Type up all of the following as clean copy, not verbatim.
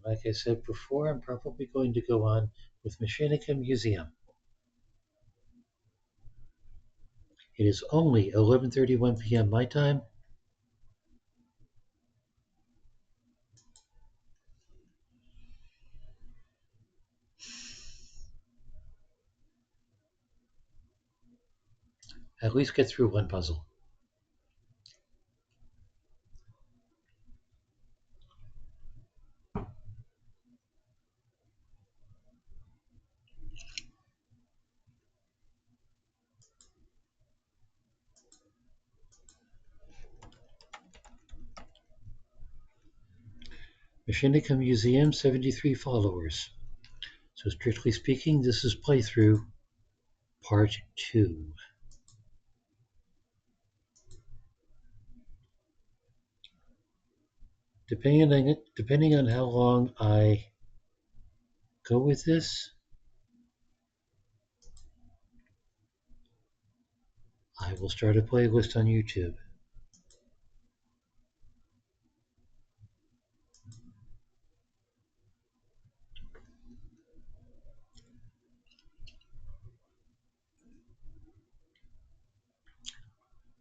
Like I said before, I'm probably going to go on with Machinika Museum. It is only 11:31 p.m. my time. At least get through one puzzle. Machinika Museum, 73 followers. So strictly speaking, this is playthrough part 2. Depending on how long I go with this, I will start a playlist on YouTube.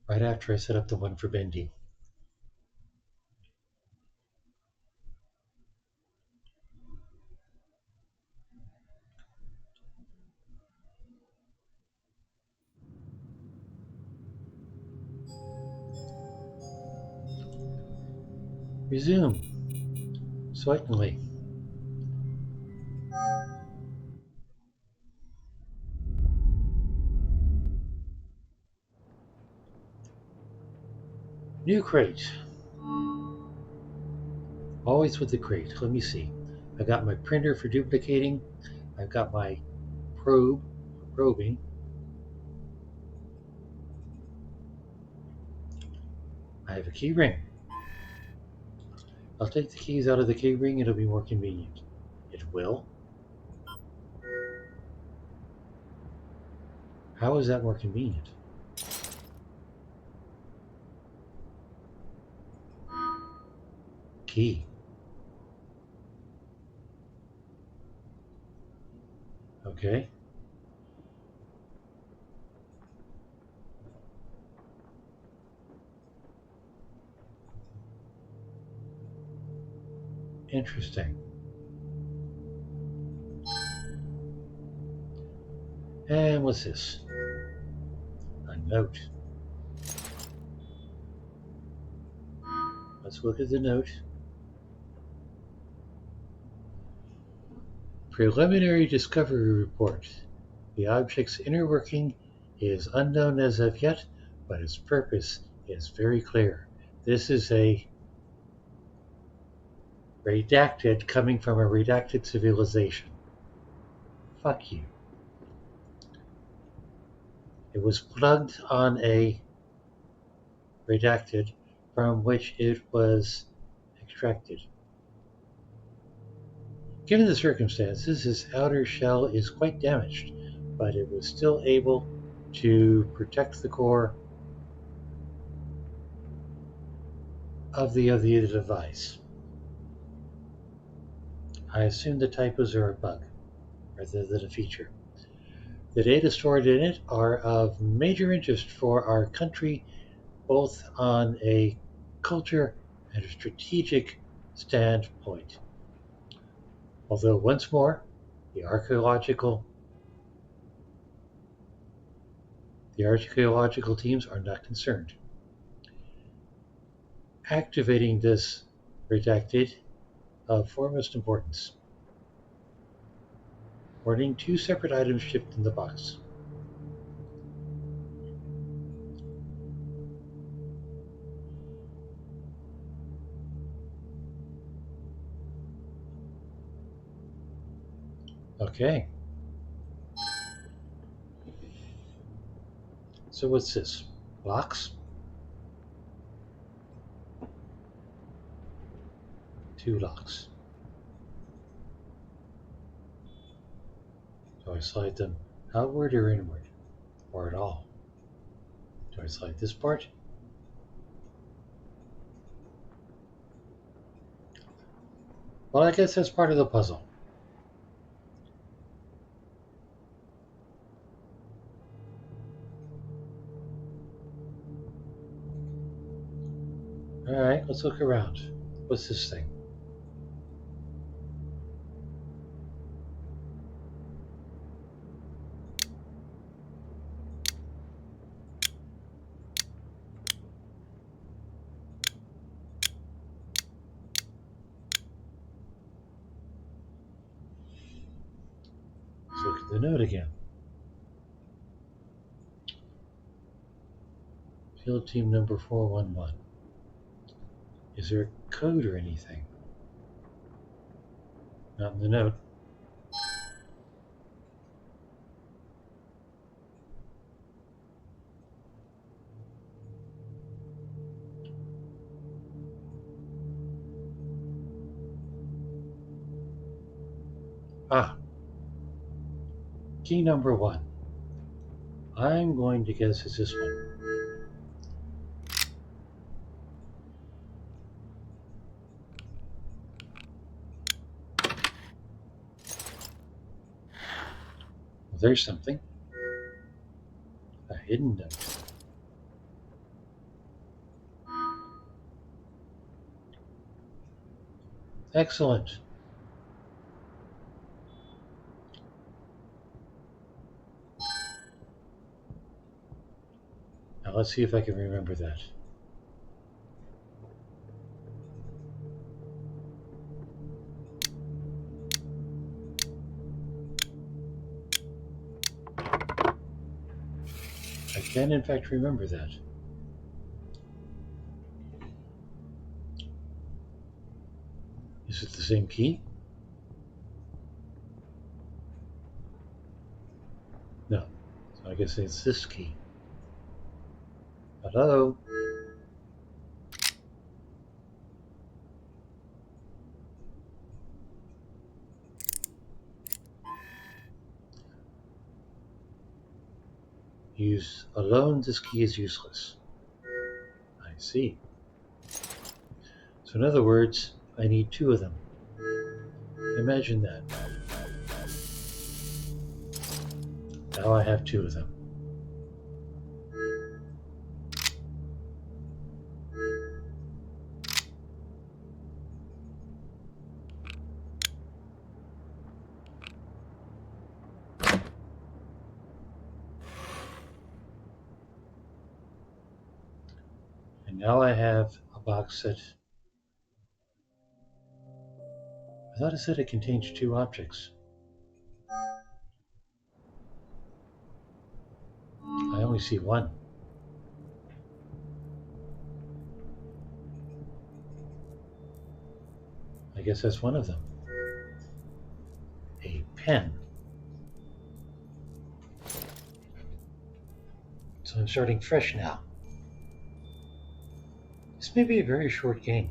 Right after I set up the one for bending. Resume. Certainly. New crate. Always with the crate. Let me see. I got my printer for duplicating. I've got my probe for probing. I have a key ring. I'll take the keys out of the key ring. It'll be more convenient. It will. How is that more convenient? Key. Okay. Interesting. And what's this? A note. Let's look at the note. Preliminary discovery report. The object's inner working is unknown as of yet, but its purpose is very clear. This is a redacted coming from a redacted civilization. Fuck you. It was plugged on a redacted from which it was extracted. Given the circumstances, its outer shell is quite damaged, but it was still able to protect the core of the device. I assume the typos are a bug rather than a feature. The data stored in it are of major interest for our country, both on a culture and a strategic standpoint. Although, once more, the archaeological teams are not concerned. Activating this redacted of foremost importance. Warning: 2 separate items shipped in the box. Okay. So what's this? Locks? 2 locks. Do I slide them outward or inward? Or at all? Do I slide this part? Well, I guess that's part of the puzzle. Alright, let's look around. What's this thing? Let's look at the note again. Field team number 411. Is there a code or anything? Not in the note. Ah, key number 1. I'm going to guess it's this one. Well, there's something. A hidden note. Excellent. Now let's see if I can remember that. I can in fact remember that. Is it the same key? No. So I guess it's this key. Hello? Use alone, this key is useless. I see. So in other words, I need 2 of them. Imagine that. Now I have 2 of them. And now I have a box that I thought it said it contains 2 objects. I only see 1. I guess that's one of them. A pen. So I'm starting fresh now. This may be a very short game.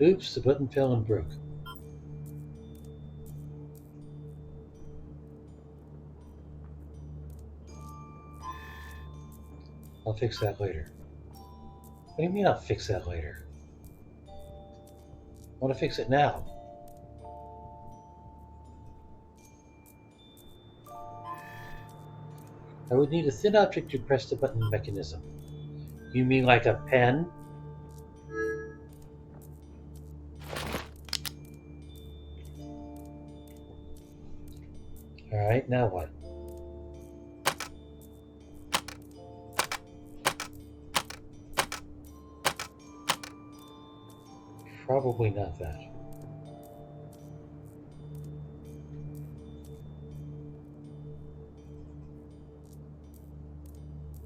Oops, the button fell and broke. I'll fix that later. What do you mean I'll fix that later? I want to fix it now. I would need a thin object to press the button mechanism. You mean like a pen? Alright, now what? Probably not that.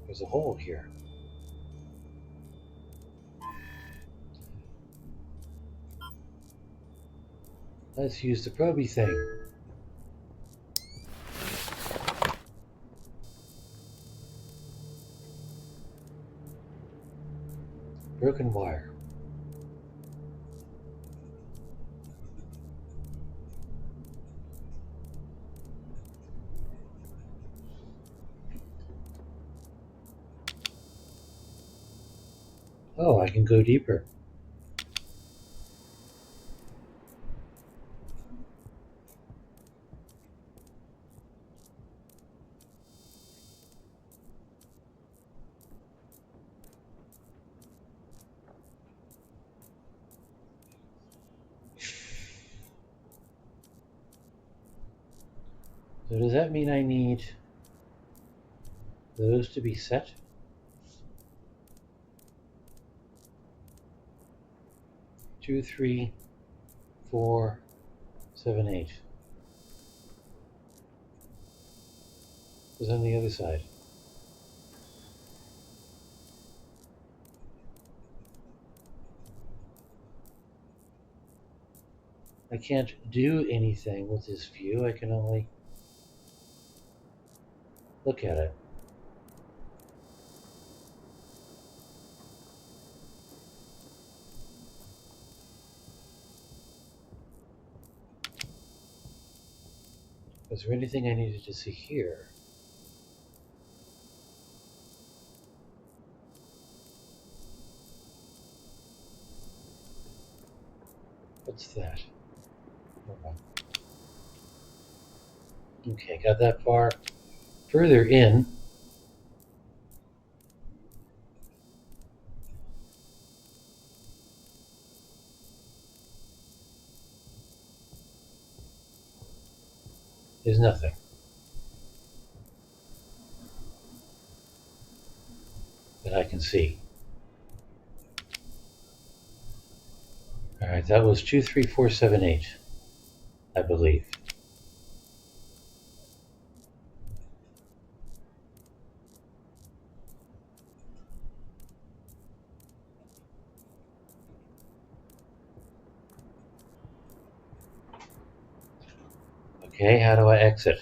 There's a hole here. Let's use the proby thing. Broken wire. Oh, I can go deeper. So does that mean I need those to be set? 2, 3, 4, 7, 8. What's on the other side? I can't do anything with this view. I can only look at it. Was there anything I needed to see here? What's that? Hold on. Okay, got that far. Further in, is nothing that I can see. All right, that was 2, 3, 4, 7, 8, I believe. Okay, how do I exit?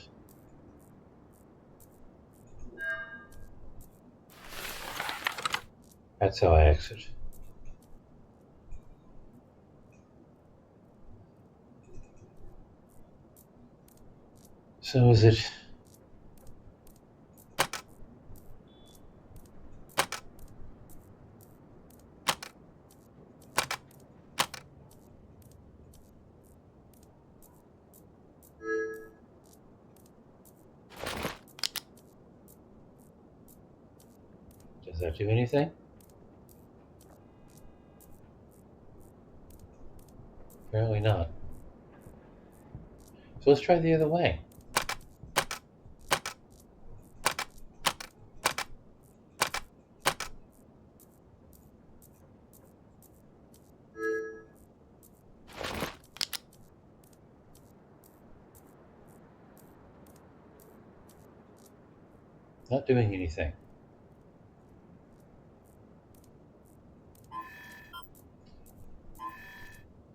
That's how I exit. So is it... Does that do anything? Apparently not. So let's try the other way. Not doing anything.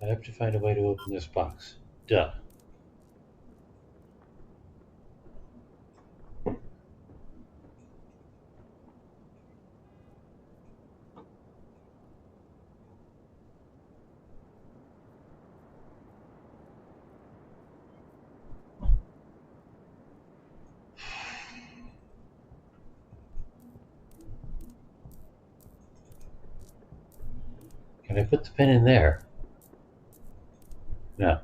I have to find a way to open this box. Duh. Can I put the pin in there? No.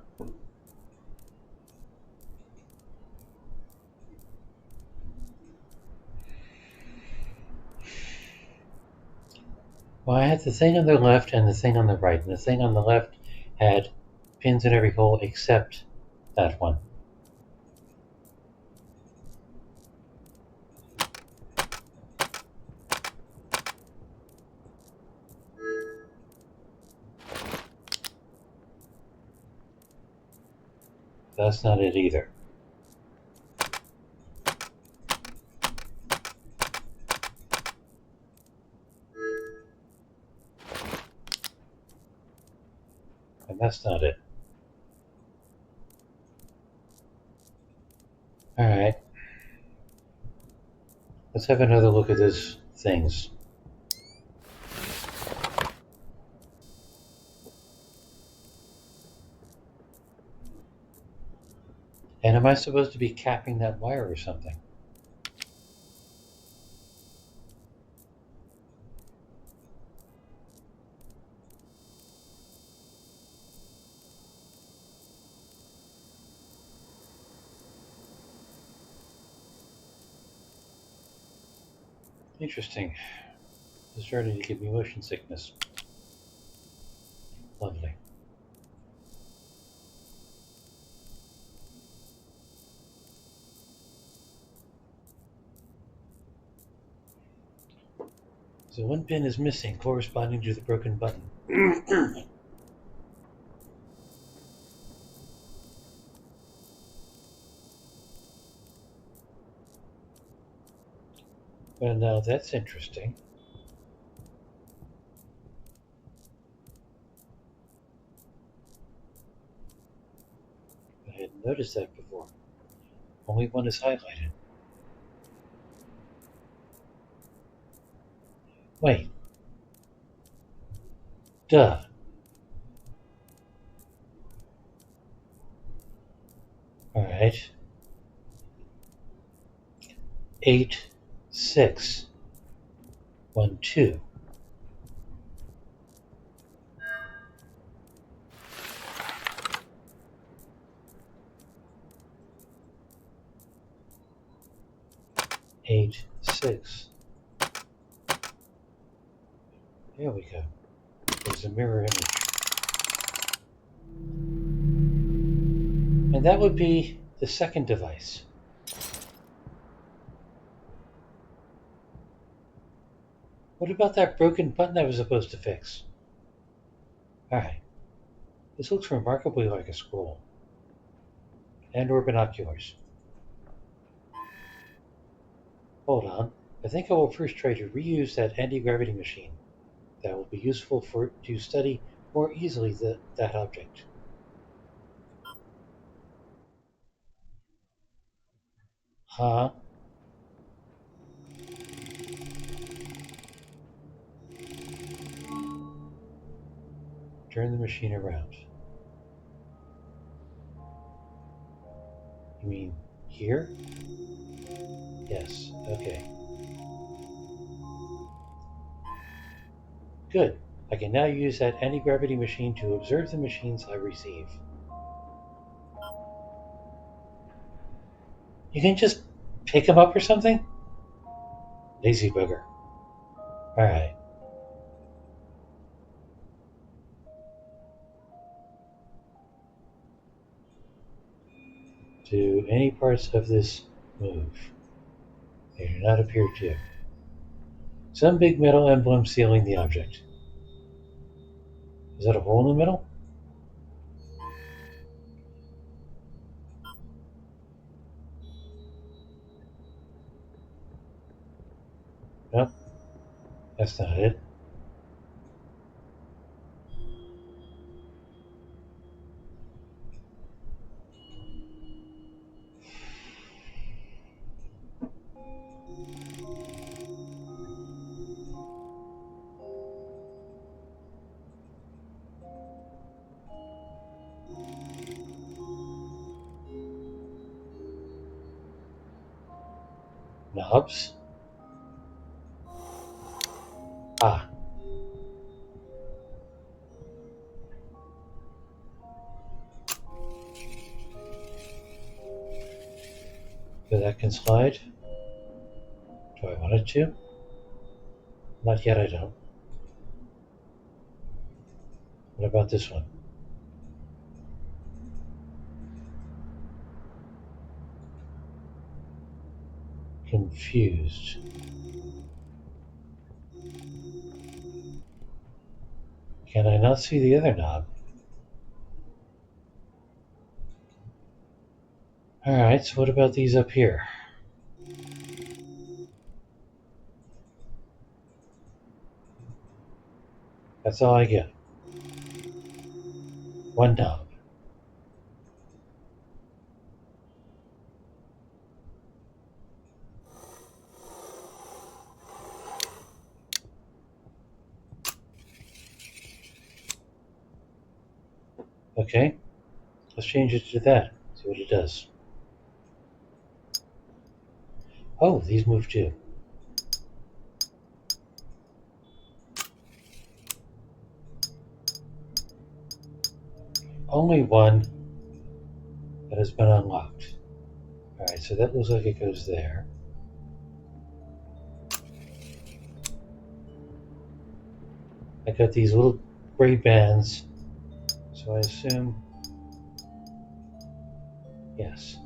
Well, I had the thing on the left and the thing on the right, and the thing on the left had pins in every hole except that one. That's not it either. And that's not it. Alright. Let's have another look at those things. And am I supposed to be capping that wire or something? Interesting. It's starting to give me motion sickness. Lovely. So one pin is missing, corresponding to the broken button. Well, now that's interesting. I hadn't noticed that before. Only one is highlighted. Wait. Duh. Alright. 8, 6, 1, 2. Eight, 6. There we go. There's a mirror image. And that would be the second device. What about that broken button I was supposed to fix? Alright. This looks remarkably like a scroll. And or binoculars. Hold on. I think I will first try to reuse that anti-gravity machine. That will be useful to study more easily that object. Huh? Turn the machine around. You mean here? Yes, okay. Good. I can now use that anti-gravity machine to observe the machines I receive. You can just pick them up or something? Lazy bugger. Alright. Do any parts of this move? They do not appear to. Some big metal emblem sealing the object. Is that a hole in the middle? Nope. That's not it. Knobs? Ah. So that can slide. Do I want it to? Not yet, I don't. What about this one? Confused. Can I not see the other knob? Alright, so what about these up here? That's all I get. One knob. Okay, let's change it to that. See what it does. Oh, these move too. Only one that has been unlocked. Alright, so that looks like it goes there. I got these little gray bands, so I assume yes.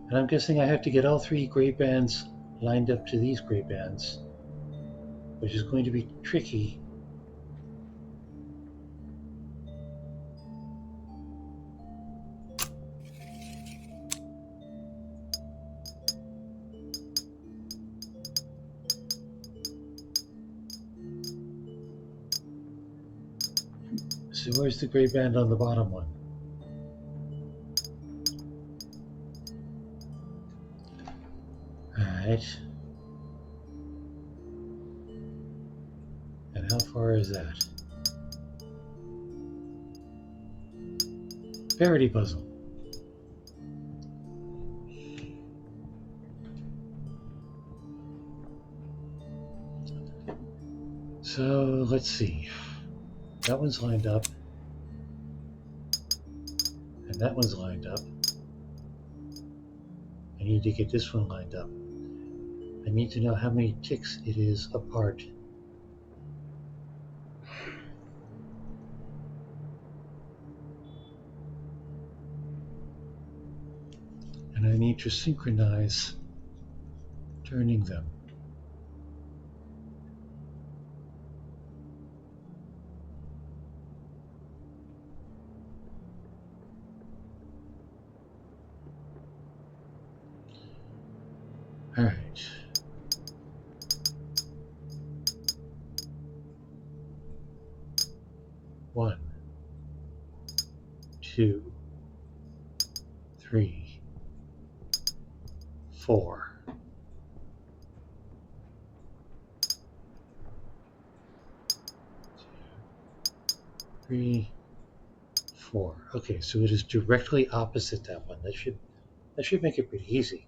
And I'm guessing I have to get all three gray bands lined up to these gray bands, which is going to be tricky. So where's the gray band on the bottom one? Alright. And how far is that? Parity puzzle. So let's see. That one's lined up. And that one's lined up. I need to get this one lined up. I need to know how many ticks it is apart. And I need to synchronize turning them. All right. One, two, three, four. 3, 4. Okay, so it is directly opposite that one. That should make it pretty easy.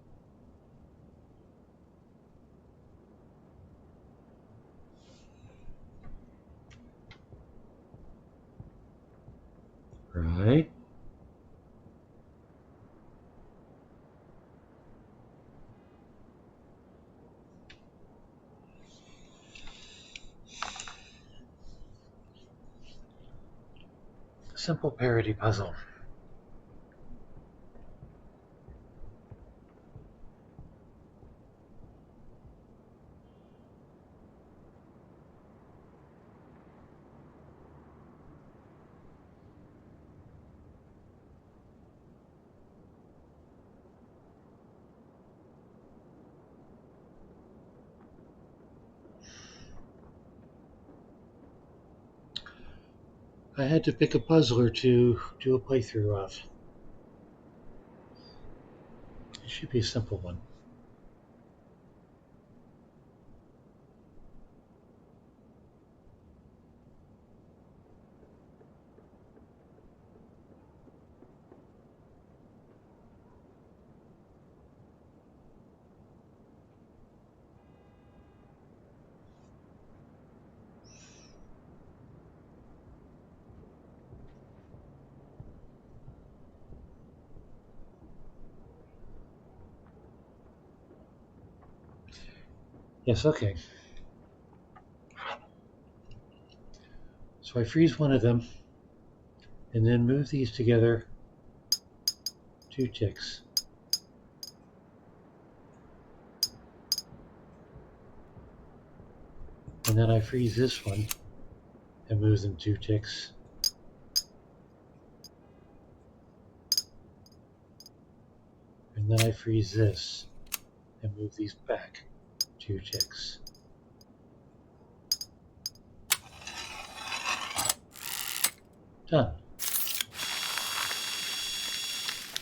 Right. Simple parity puzzle. I had to pick a puzzler to do a playthrough of. It should be a simple one. Yes, okay. So I freeze one of them and then move these together 2 ticks. And then I freeze this one and move them 2 ticks. And then I freeze this and move these back 2 ticks. Done.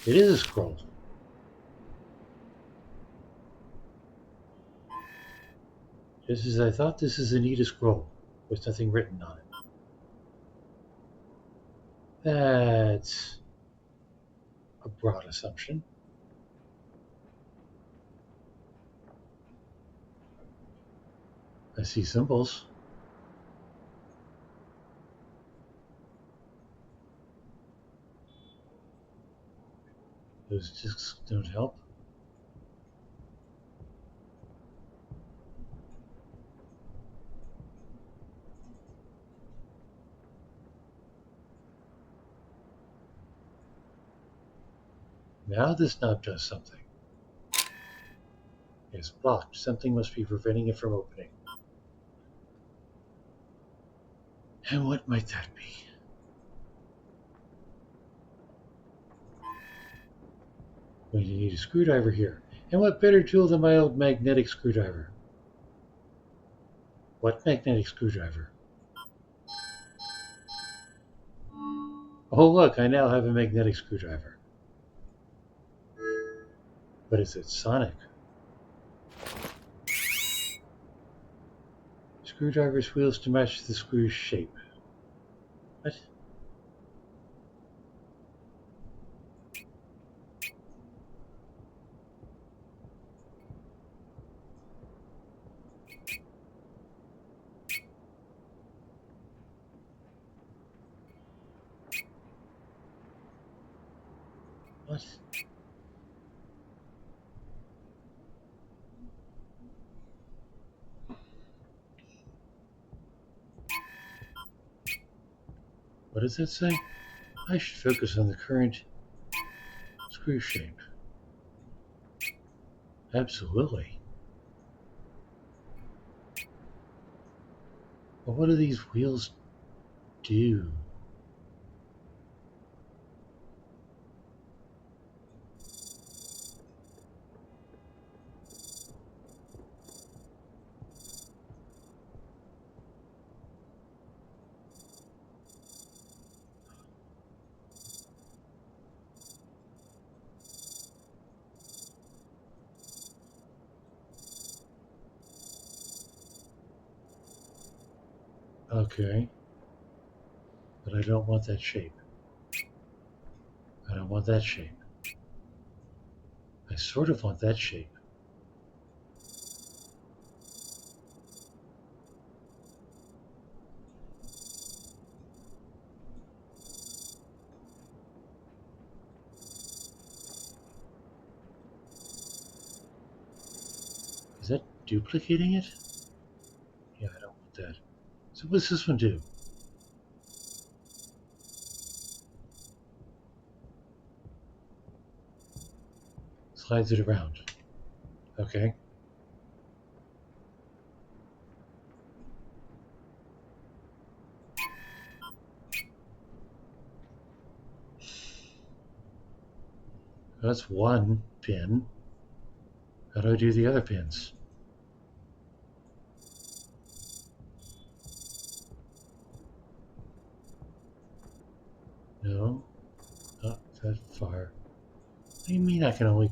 It is a scroll. Just as I thought, this is a neat scroll with nothing written on it. That's a broad assumption. I see symbols. Those discs don't help. Now this knob does something. It's blocked. Something must be preventing it from opening. And what might that be? We need a screwdriver here. And what better tool than my old magnetic screwdriver? What magnetic screwdriver? Oh look, I now have a magnetic screwdriver. But is it sonic? Screwdriver's wheels to match the screw's shape. What? What? What does that say? I should focus on the current screw shape. Absolutely. But what do these wheels do? Okay. But I don't want that shape. I don't want that shape. I sort of want that shape. Is that duplicating it? Yeah, I don't want that. So what's this one do? Slides it around. Okay. That's one pin. How do I do the other pins? No, not that far. What do you mean I can only...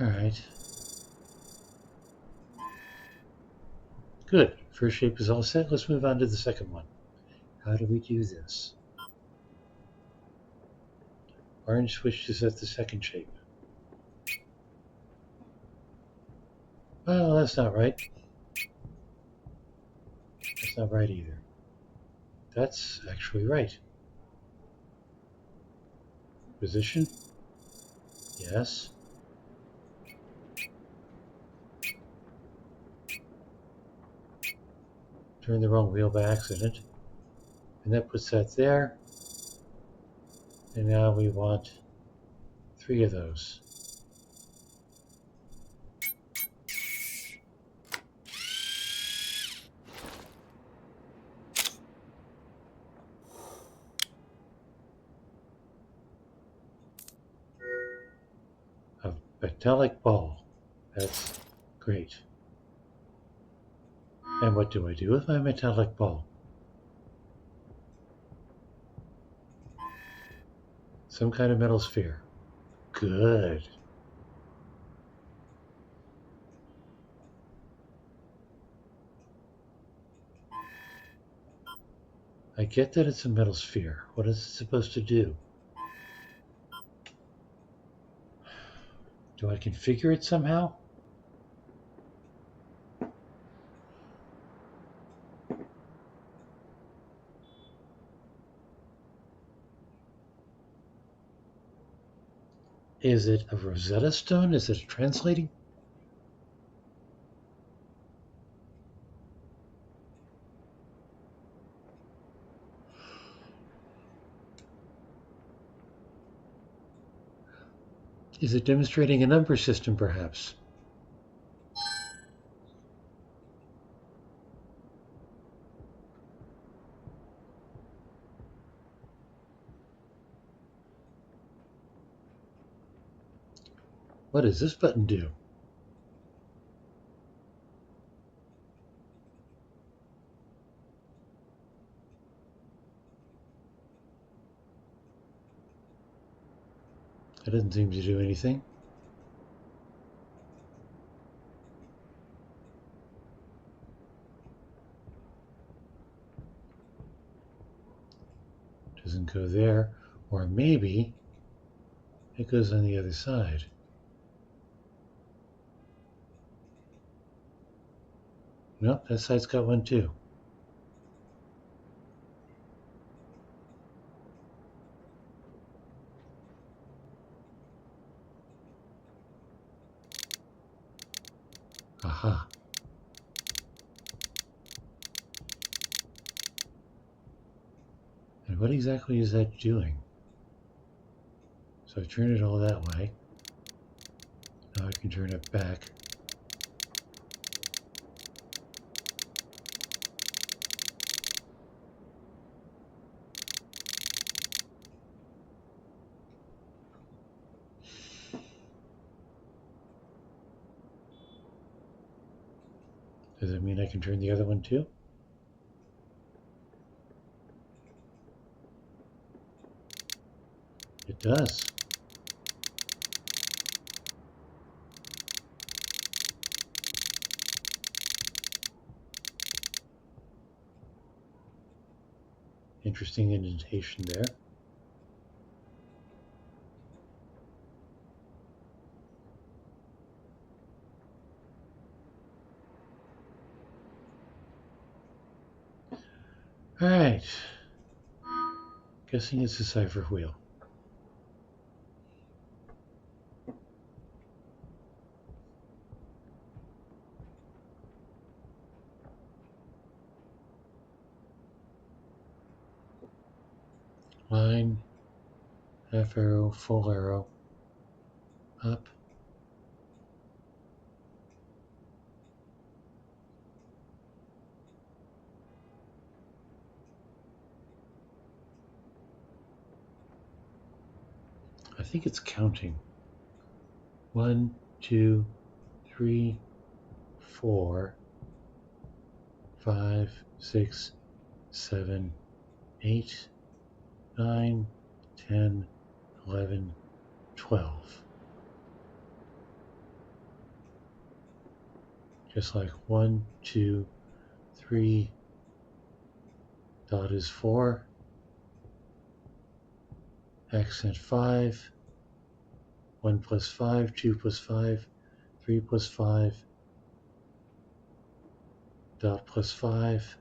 Alright. Good. First shape is all set. Let's move on to the second one. How do we do this? Orange switch to set the second shape. Well, that's not right. That's not right either. That's actually right. Position? Yes. Turn the wrong wheel by accident. And that puts that there. And now we want 3 of those. A metallic ball. That's great. And what do I do with my metallic ball? Some kind of metal sphere. Good. I get that it's a metal sphere. What is it supposed to do? Do I configure it somehow? Is it a Rosetta Stone? Is it translating? Is it demonstrating a number system, perhaps? What does this button do? It doesn't seem to do anything. Doesn't go there. Or maybe it goes on the other side. Nope, that side's got one too. Aha. And what exactly is that doing? So I turn it all that way. Now I can turn it back. Does that mean I can turn the other one too? It does. Interesting indentation there. All right. Guessing it's a cipher wheel. Line, half arrow, full arrow, up. I think it's counting. 1, 2, 3, 4, 5, 6, 7, 8, 9, 10, 11, 12. Just like 1, 2, 3, dot is 4, accent 5, 1 plus 5, 2 plus 5, 3 plus 5, dot plus 5.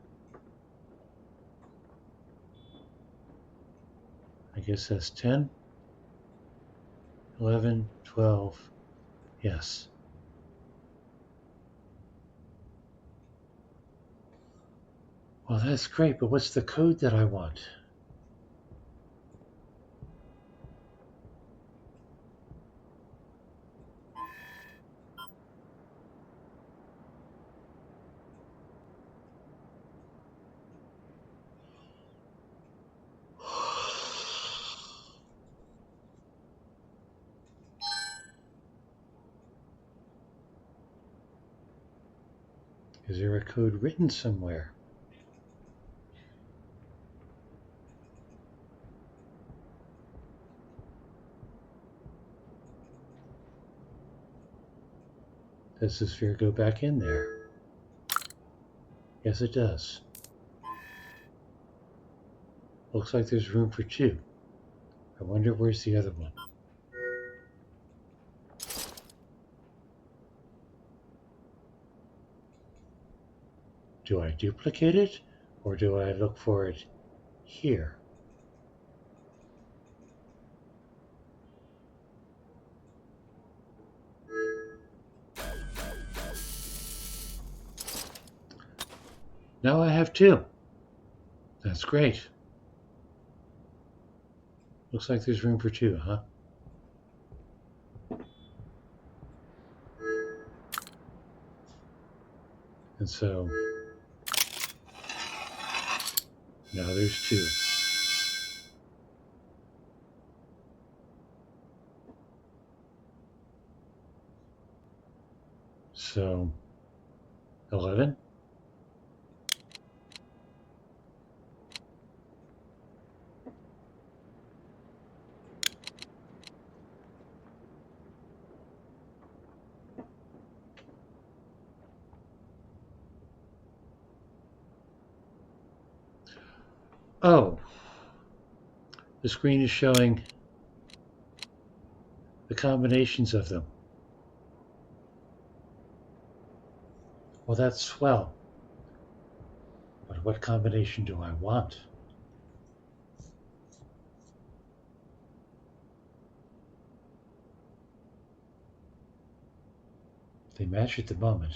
I guess that's 10, 11, 12. Yes. Well, that's great, but what's the code that I want? Is there a code written somewhere? Does the sphere go back in there? Yes, it does. Looks like there's room for 2. I wonder where's the other one. Do I duplicate it, or do I look for it here? Now I have two. That's great. Looks like there's room for two, huh? And so now there's two. So 11. Oh, the screen is showing the combinations of them. Well, that's swell. But what combination do I want? They match at the moment.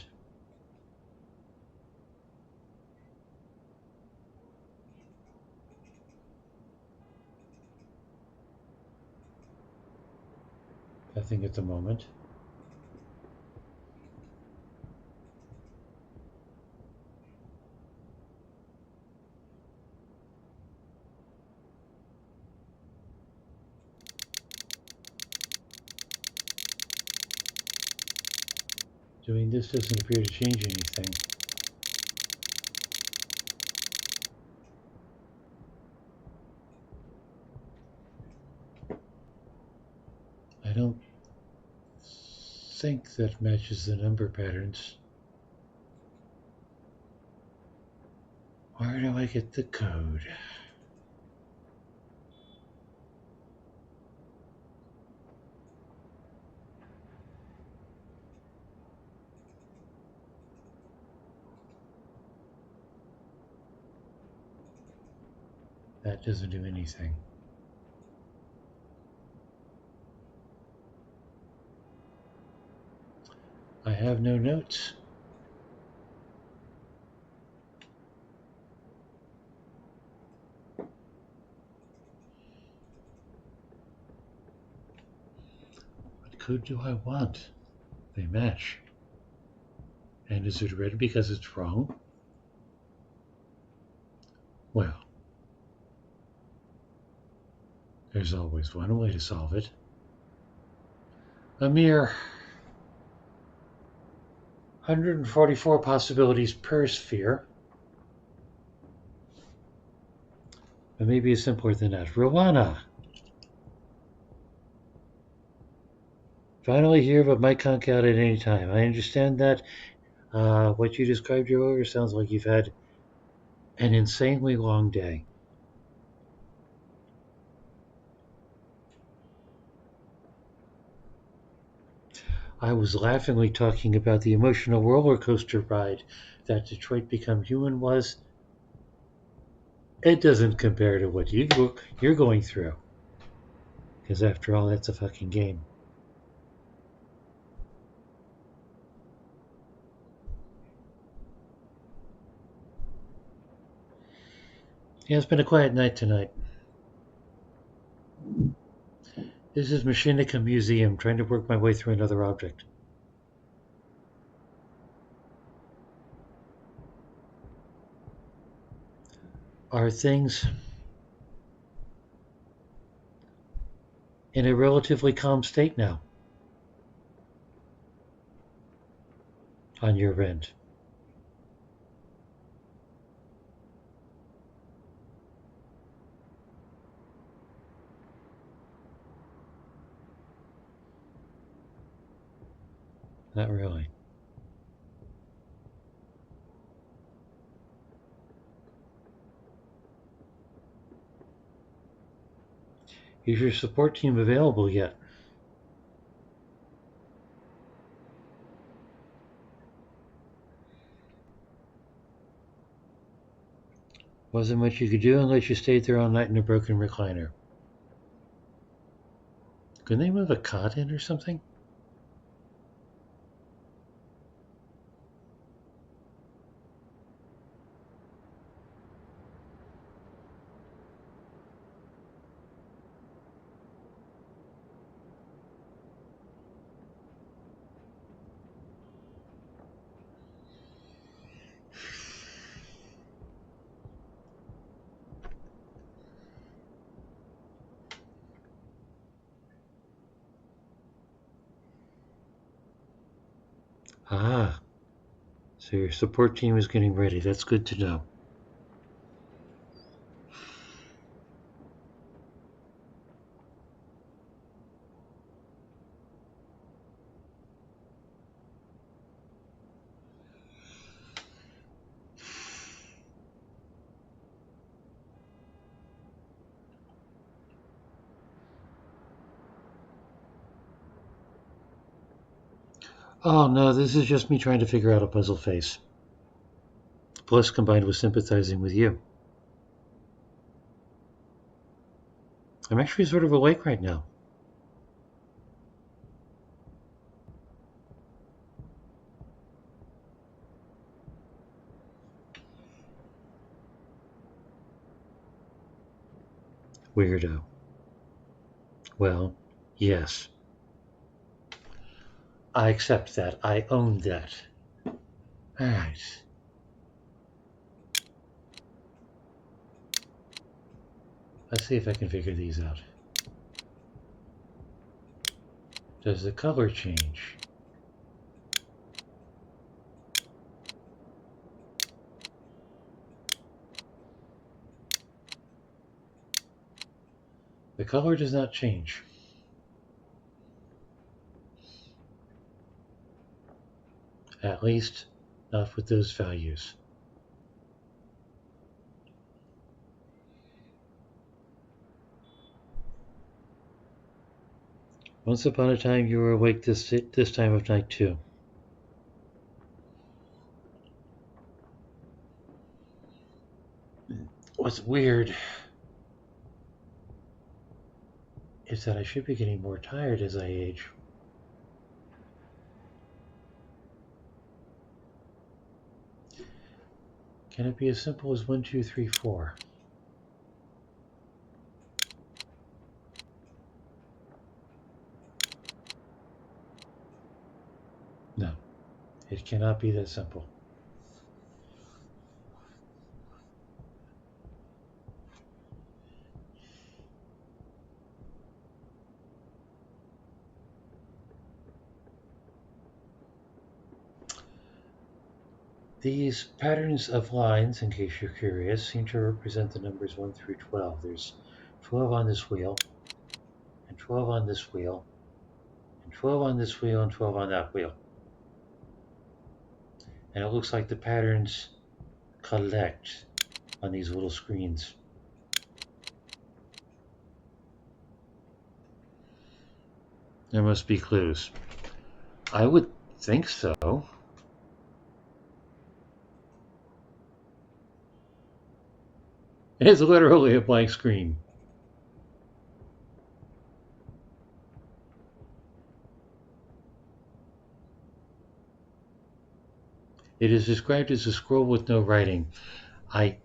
Nothing at the moment. Doing this doesn't appear to change anything. I don't think that matches the number patterns. Where do I get the code? That doesn't do anything. I have no notes. What code do I want? They match. And is it red because it's wrong? Well, there's always one way to solve it. A mere 144 possibilities per sphere. But maybe it's simpler than that. Rowana! Finally here, but might conk out at any time. I understand that. What you described earlier sounds like you've had an insanely long day. I was laughingly talking about the emotional roller coaster ride that Detroit Become Human was. It doesn't compare to what you're going through. Because after all, that's a fucking game. Yeah, it's been a quiet night tonight. This is Machinika Museum, trying to work my way through another object. Are things in a relatively calm state now on your end? Not really. Is your support team available yet? Wasn't much you could do unless you stayed there all night in a broken recliner. Couldn't they move a cot in or something? Ah, so your support team is getting ready. That's good to know. Oh no, this is just me trying to figure out a puzzle face. Plus, combined with sympathizing with you. I'm actually sort of awake right now. Weirdo. Well, yes. I accept that. I own that. Alright. Let's see if I can figure these out. Does the color change? The color does not change. At least, not with those values. Once upon a time, you were awake this time of night too. What's weird is that I should be getting more tired as I age. Can it be as simple as 1, 2, 3, 4? No, it cannot be that simple. These patterns of lines, in case you're curious, seem to represent the numbers 1 through 12. There's 12 on this wheel, and 12 on this wheel, and 12 on this wheel, and 12 on that wheel. And it looks like the patterns collect on these little screens. There must be clues. I would think so. It's literally a blank screen. It is described as a scroll with no writing. I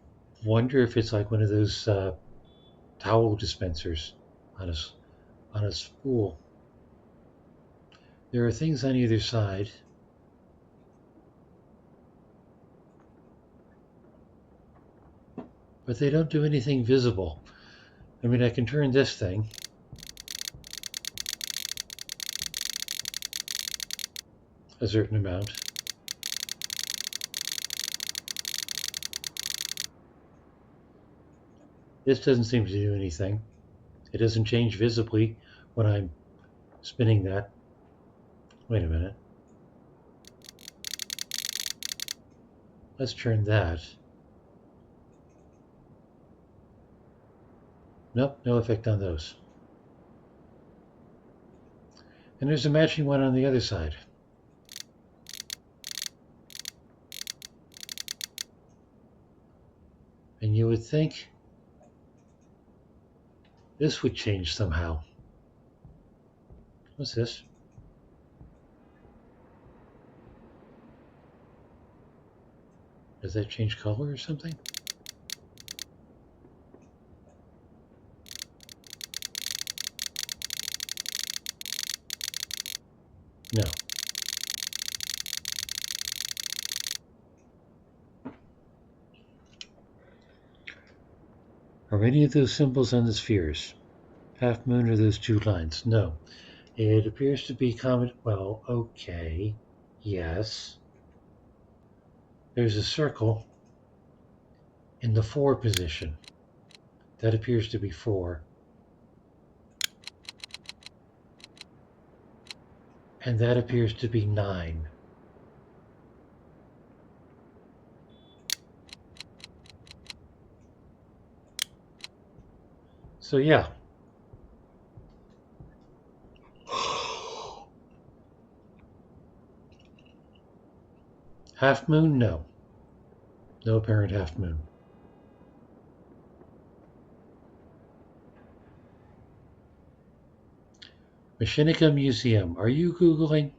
wonder if it's like one of those towel dispensers on a spool. There are things on either side. But they don't do anything visible. I mean, I can turn this thing. A certain amount. This doesn't seem to do anything. It doesn't change visibly when I'm spinning that. Wait a minute. Let's turn that. Nope, no effect on those. And there's a matching one on the other side. And you would think this would change somehow. What's this? Does that change color or something? No. Are any of those symbols on the spheres? Half moon or those two lines? No. It appears to be common. Well, okay. Yes. There's a circle in the 4 position. That appears to be 4. And that appears to be 9. So yeah. Half moon? No. No apparent half moon. Machinika Museum. Are you Googling?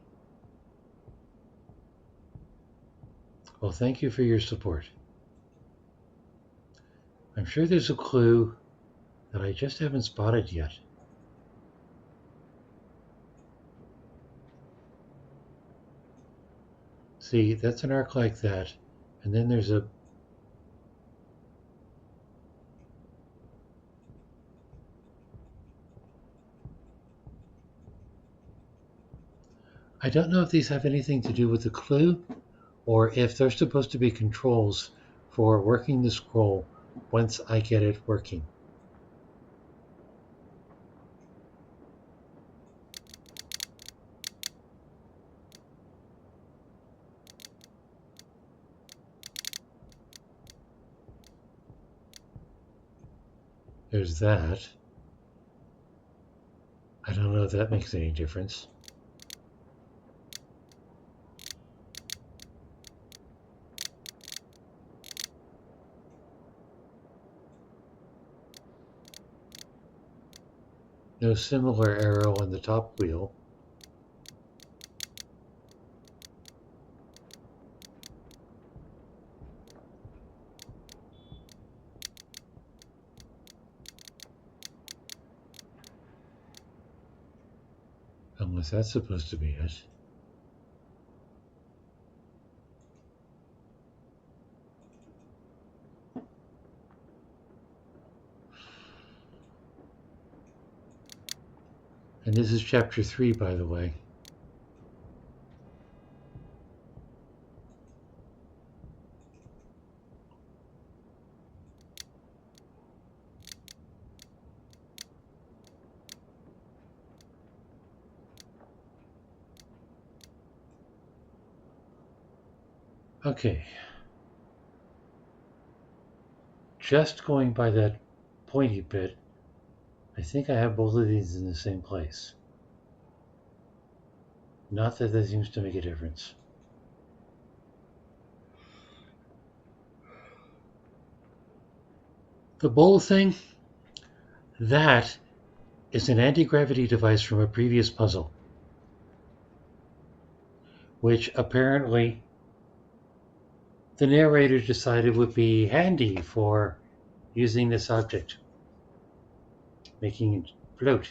Well, thank you for your support. I'm sure there's a clue that I just haven't spotted yet. See, that's an arc like that. And then there's a... I don't know if these have anything to do with the clue, or if they're supposed to be controls for working the scroll once I get it working. There's that. I don't know if that makes any difference. No similar arrow on the top wheel. Unless that's supposed to be it. And this is chapter 3, by the way. Okay. Just going by that pointy bit, I think I have both of these in the same place. Not that that seems to make a difference. The bowl thing, that is an anti-gravity device from a previous puzzle, which apparently the narrator decided would be handy for using this object, making it float.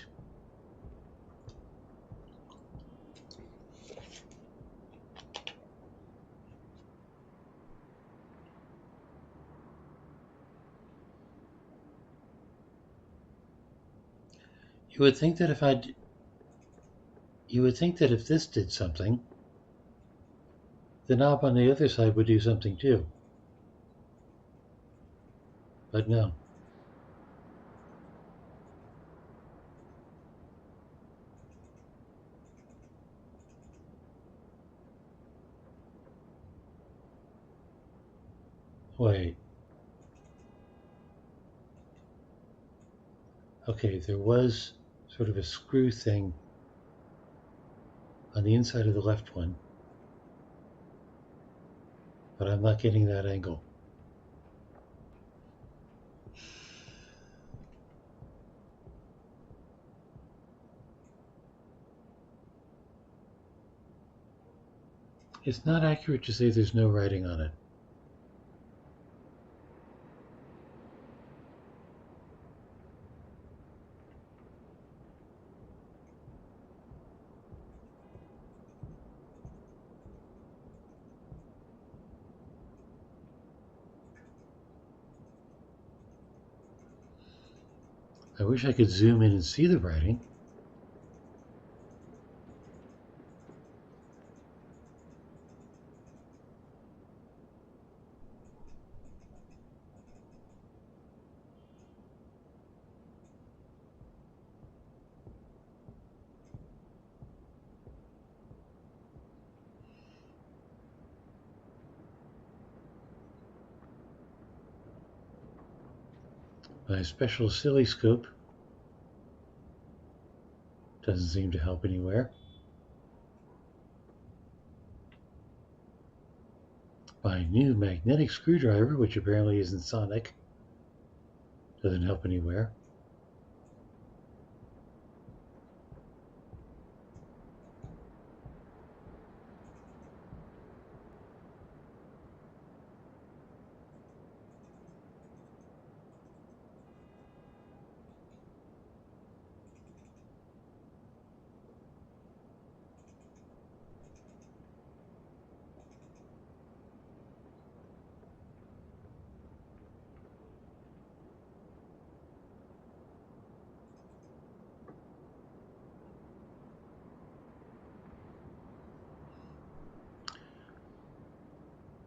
You would think that if this did something, the knob on the other side would do something too. But no. Wait. Okay, there was sort of a screw thing on the inside of the left one, but I'm not getting that angle. It's not accurate to say there's no writing on it. I wish I could zoom in and see the writing. My special silly scoop doesn't seem to help anywhere. My new magnetic screwdriver, which apparently isn't sonic, doesn't help anywhere.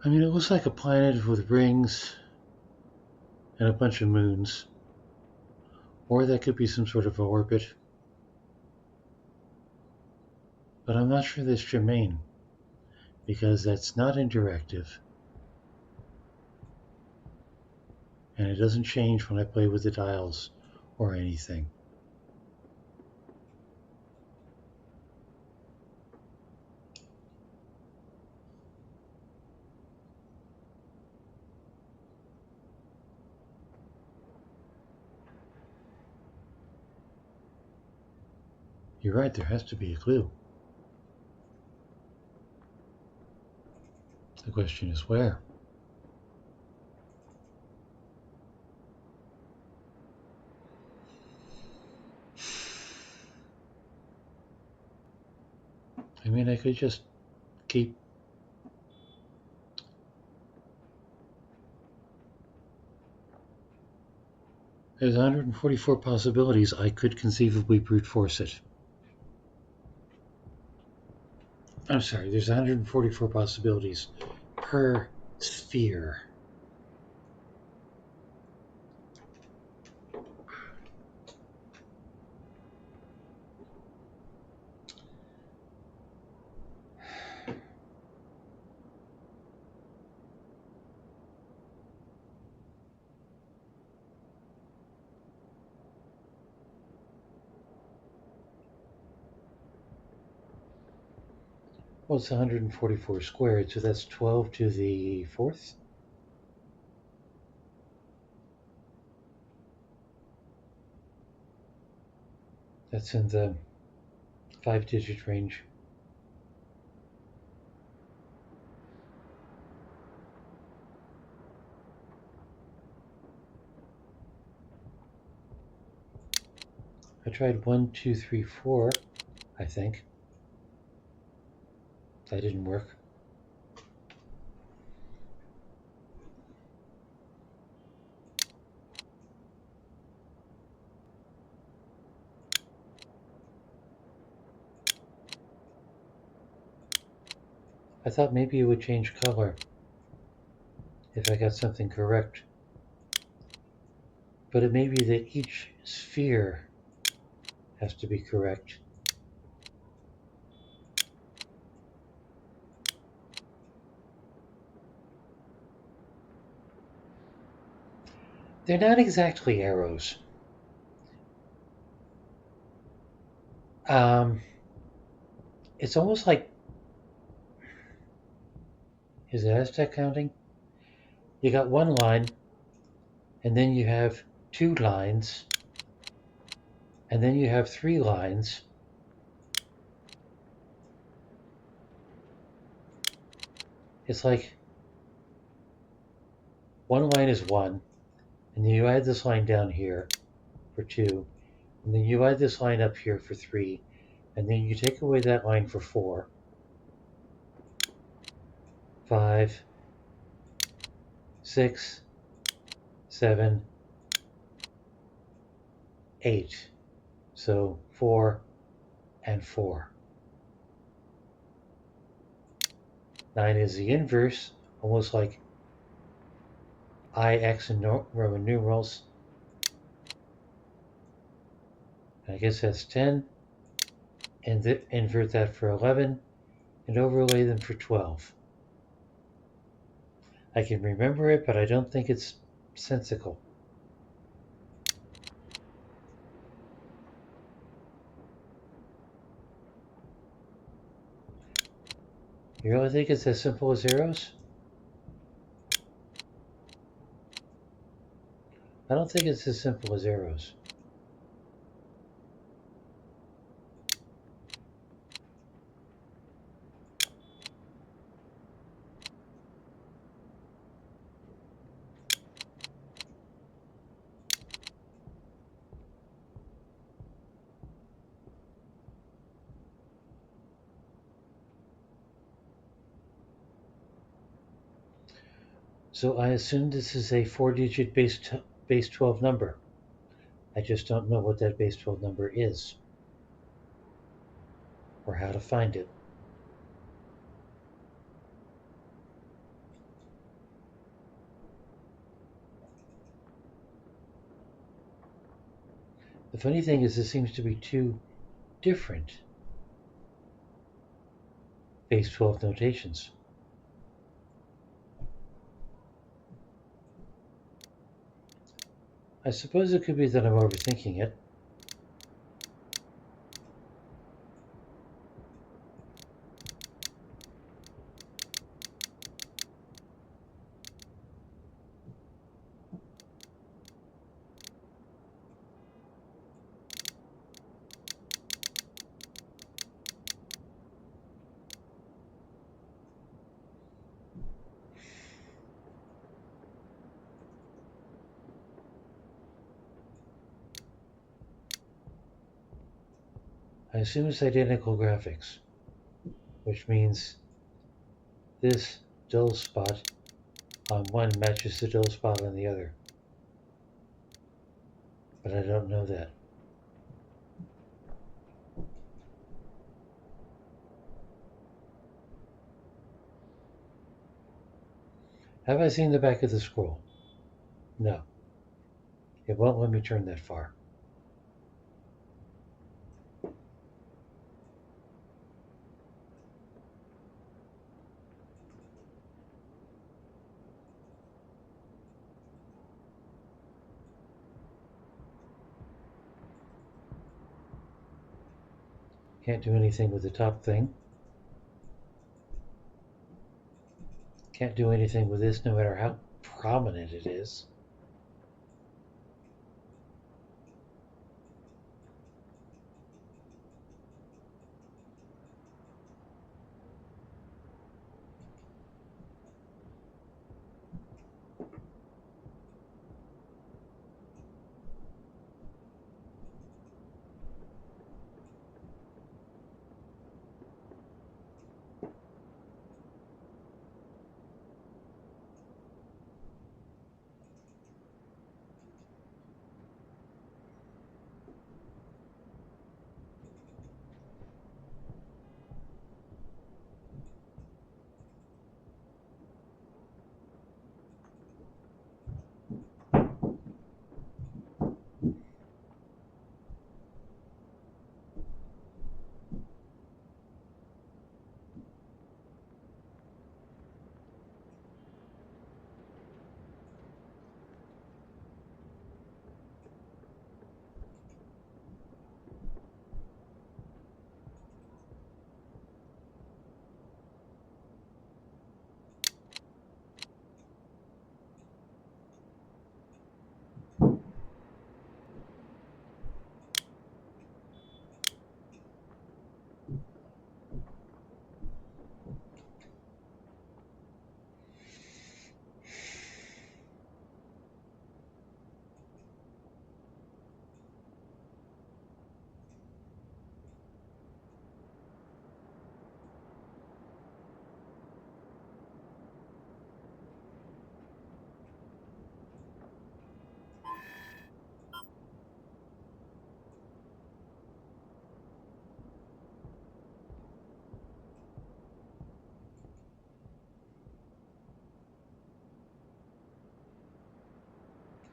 I mean, it looks like a planet with rings and a bunch of moons. Or that could be some sort of orbit. But I'm not sure that's germane, because that's not interactive. And it doesn't change when I play with the dials or anything. You're right, there has to be a clue. The question is where? I mean, I could just keep. There's 144 possibilities. I could conceivably brute force it. I'm sorry, there's 144 possibilities per sphere. Well, it's 144 squared, so that's 12 to the fourth. That's in the 5-digit range. I tried 1, 2, 3, 4, I think. That didn't work. I thought maybe it would change color if I got something correct. But it may be that each sphere has to be correct. They're not exactly arrows. It's almost like, is it Aztec counting? You got one line, and then you have two lines, and then you have three lines. It's like one line is one, and then you add this line down here for two, and then you add this line up here for three, and then you take away that line for 4, 5, 6, 7, 8. So 4 and 4. 9 is the inverse, almost like I, X in Roman numerals. I guess that's 10, and invert that for 11, and overlay them for 12. I can remember it, but I don't think it's sensical. You really think it's as simple as arrows? I don't think it's as simple as arrows. So I assume this is a 4-digit base 12 number. I just don't know what that base 12 number is or how to find it. The funny thing is, there seems to be two different base 12 notations. I suppose it could be that I'm overthinking it. I assume it's identical graphics, which means this dull spot on one matches the dull spot on the other. But I don't know that. Have I seen the back of the scroll? No. It won't let me turn that far. Can't do anything with the top thing. Can't do anything with this no matter how prominent it is.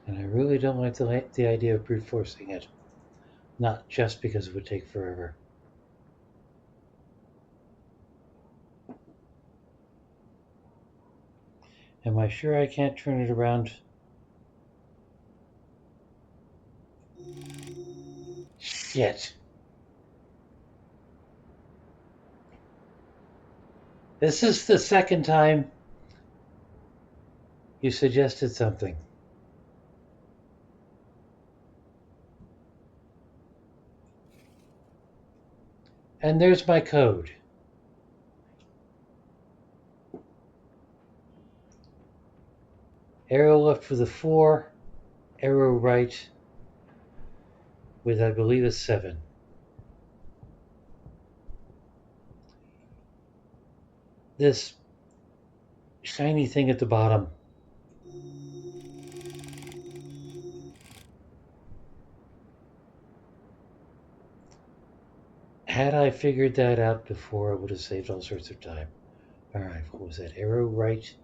And I really don't like the idea of brute forcing it. Not just because it would take forever. Am I sure I can't turn it around? Shit. This is the second time you suggested something. And there's my code. Arrow left with a 4, arrow right with, I believe, a 7. This shiny thing at the bottom. Had I figured that out before, I would have saved all sorts of time. Alright, what was that? Arrow right.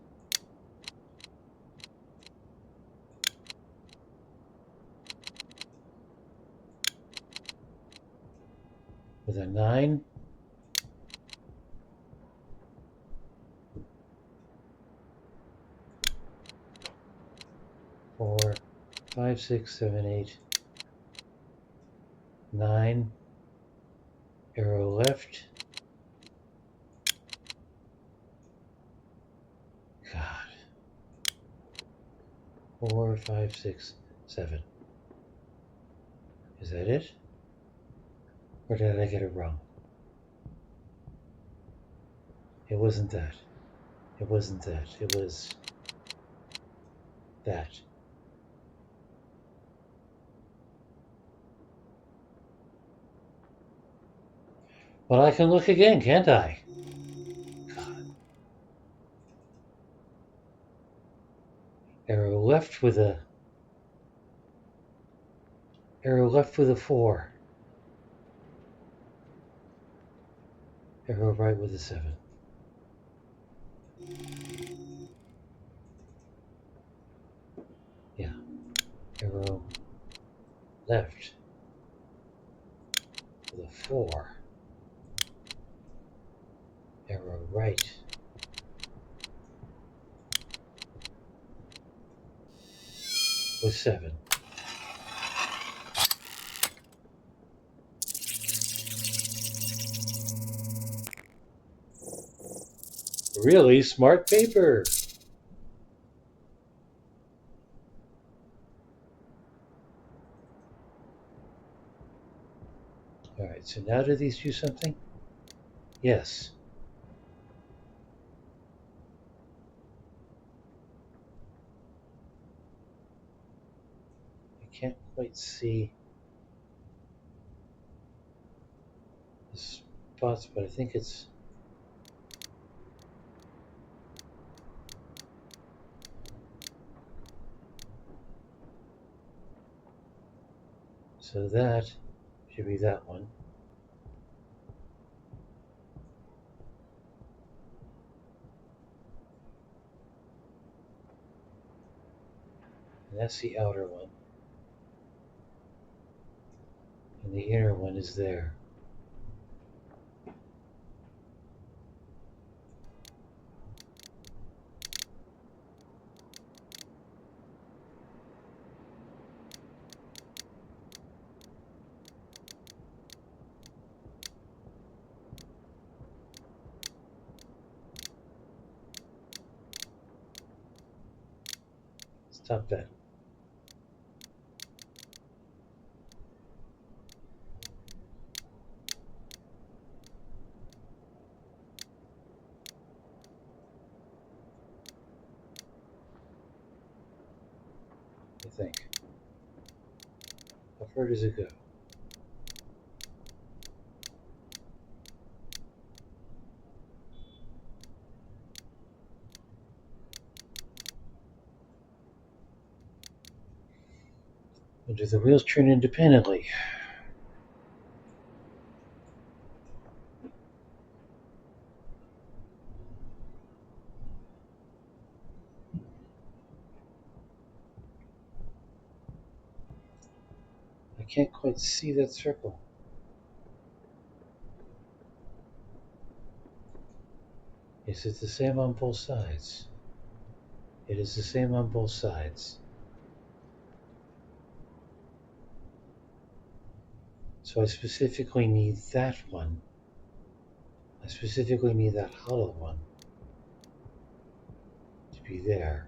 With a 9. 4, 5, 6, 7, 8, 9. Arrow left. God. 4, 5, 6, 7. Is that it? Or did I get it wrong? It wasn't that. It wasn't that. It was that. Well, I can look again, can't I? God. Arrow left with a 4. Arrow right with a 7. Yeah. Arrow left with a 4. Arrow right with 7. Really smart paper. Alright, so now do these do something? Yes. I can't quite see the spots, but I think it's... So that should be that one. And that's the outer one. And the inner one is there. Stop that. I think. How far does it go? Or do the wheels turn independently? I can't quite see that circle. Is it the same on both sides? It is the same on both sides. So I specifically need that one. I specifically need that hollow one. be there.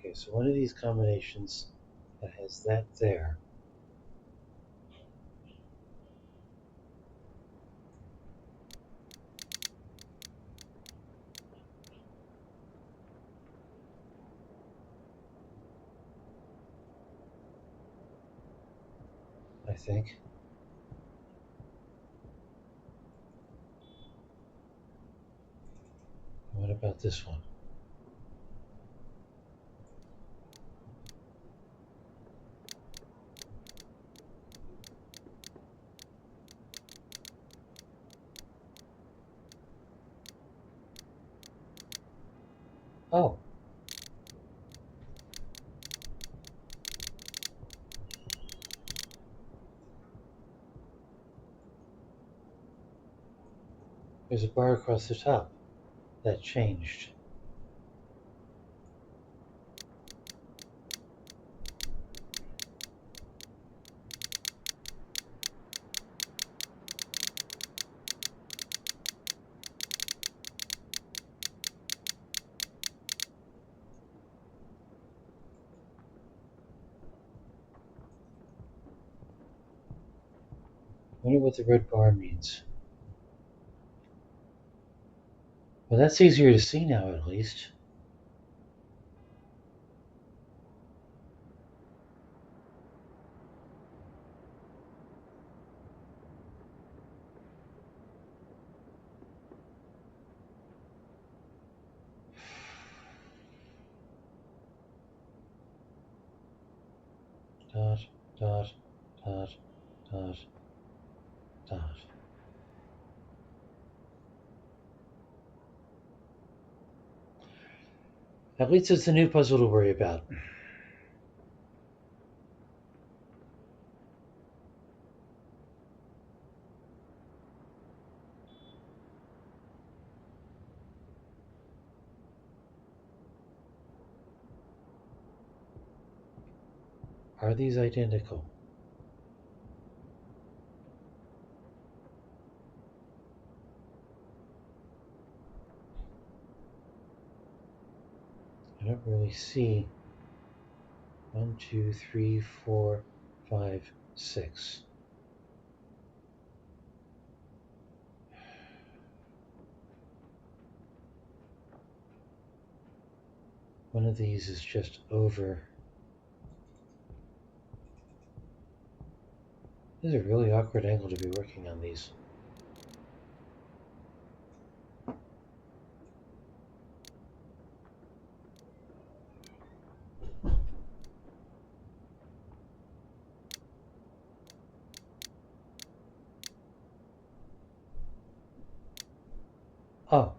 Okay, so one of these combinations that has that there. I think. What about this one? Oh, there's a bar across the top that changed. I wonder what the red bar means. Well, that's easier to see now, at least. Dot, dot, dot, dot, dot. At least it's a new puzzle to worry about. Are these identical? I don't really see 1, 2, 3, 4, 5, 6. One of these is just over. This is a really awkward angle to be working on these. Oh,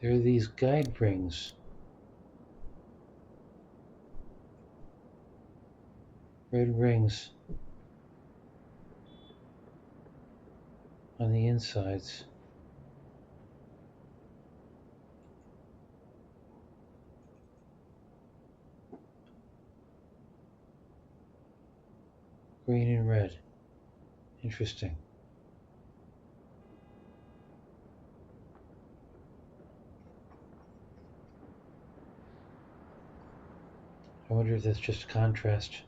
there are these guide rings. Red rings on the insides. Green and red. Interesting. I wonder if that's just contrast.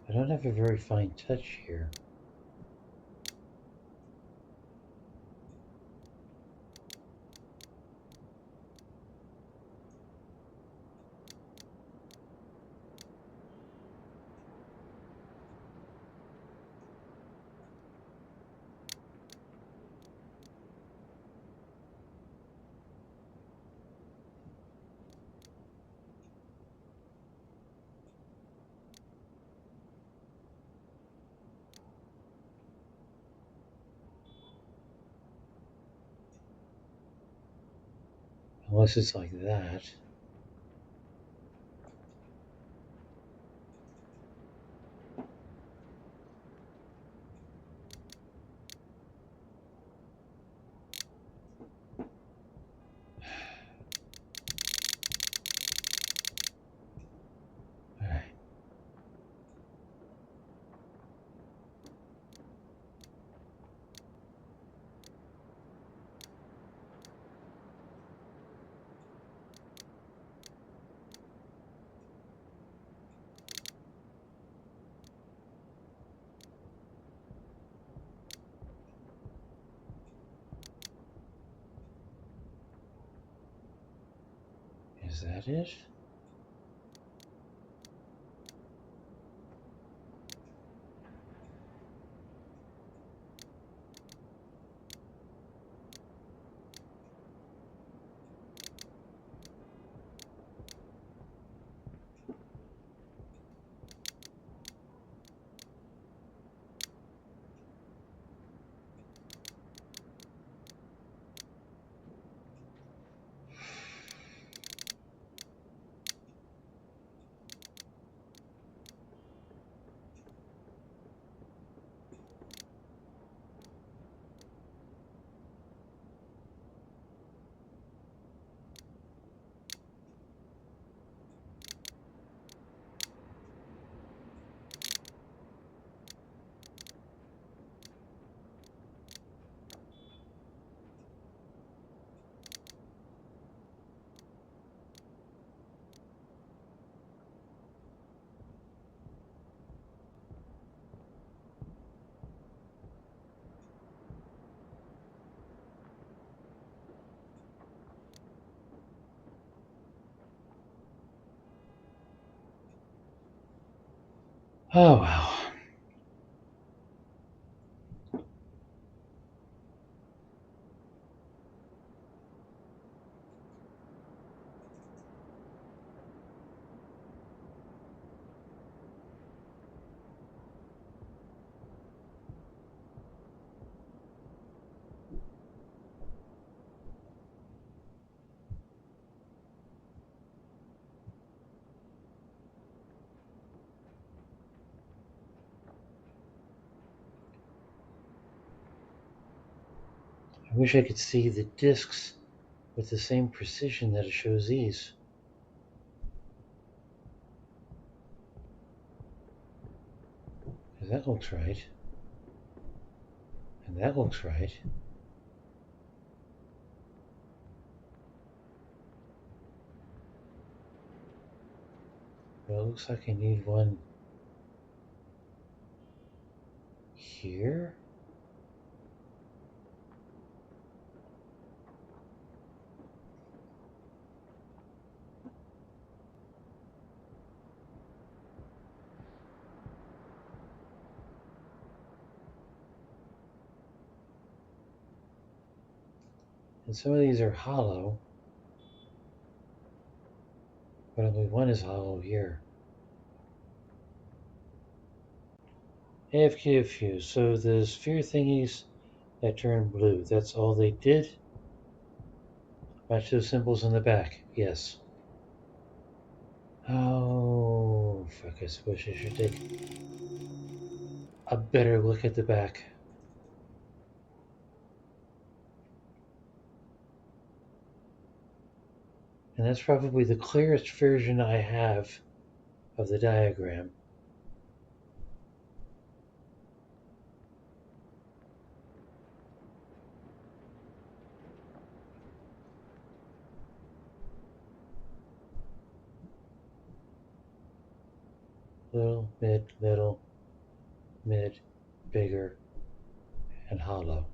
I don't have a very fine touch here. Unless it's like that. Alright. Is that it? Oh well. I wish I could see the discs with the same precision that it shows these. That looks right. And that looks right. But it looks like I need one here. And some of these are hollow, but only one is hollow here. AFK fuse. So the sphere thingies that turn blue, that's all they did? Match those symbols in the back. Yes. Oh, fuck, I suppose I should take a better look at the back. And that's probably the clearest version I have of the diagram. little, mid, bigger, and hollow.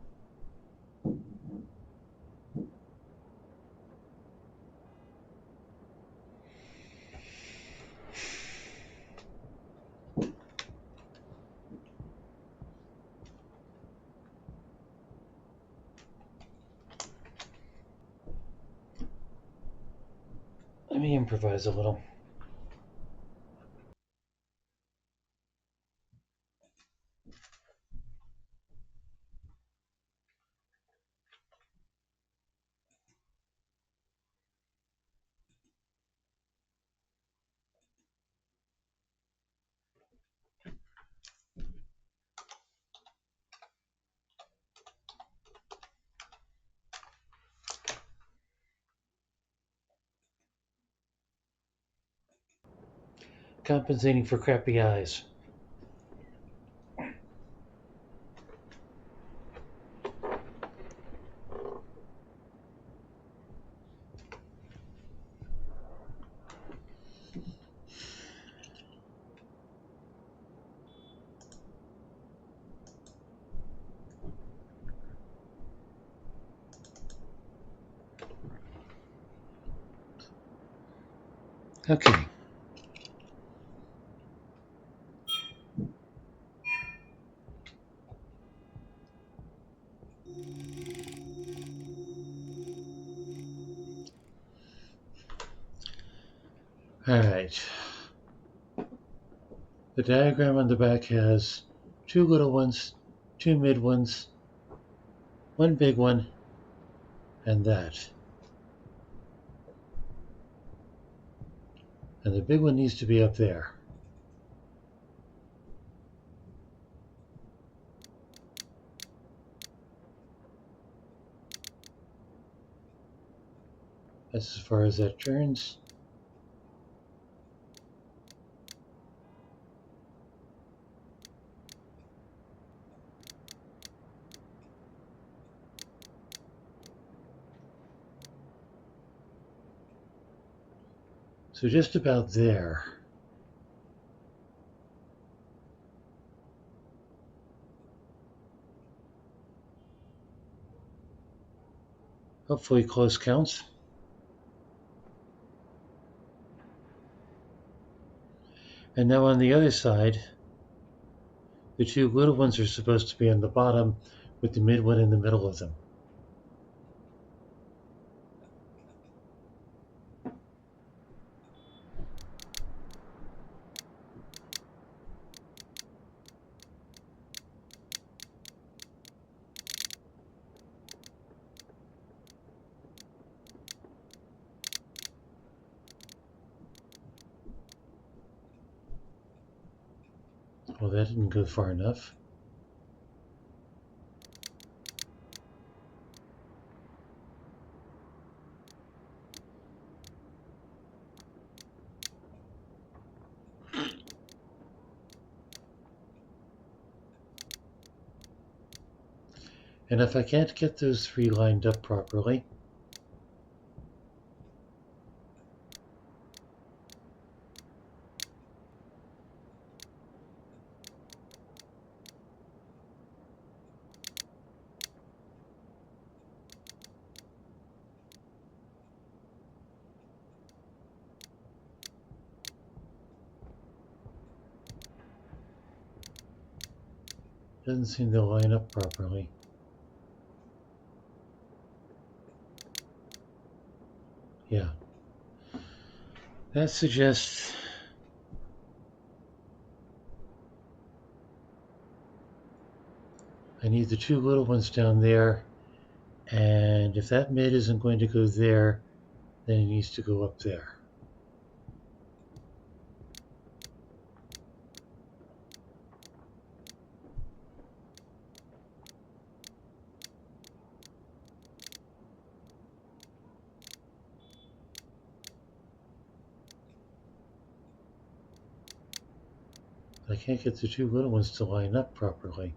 Let me improvise a little. Compensating for crappy eyes. Okay. All right. The diagram on the back has two little ones, two mid ones, one big one, and that. And the big one needs to be up there. That's as far as that turns. So just about there. Hopefully close counts. And now on the other side, the two little ones are supposed to be on the bottom with the mid one in the middle of them. Well, that didn't go far enough. And if I can't get those three lined up properly, it doesn't seem to line up properly. Yeah. That suggests I need the two little ones down there, and if that mid isn't going to go there, then it needs to go up there. I can't get the two little ones to line up properly.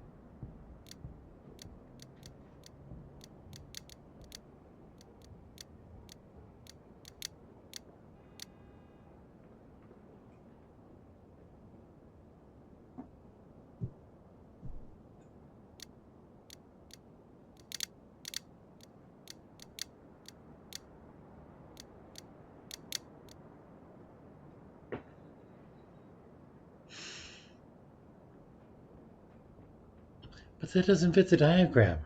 But that doesn't fit the diagram.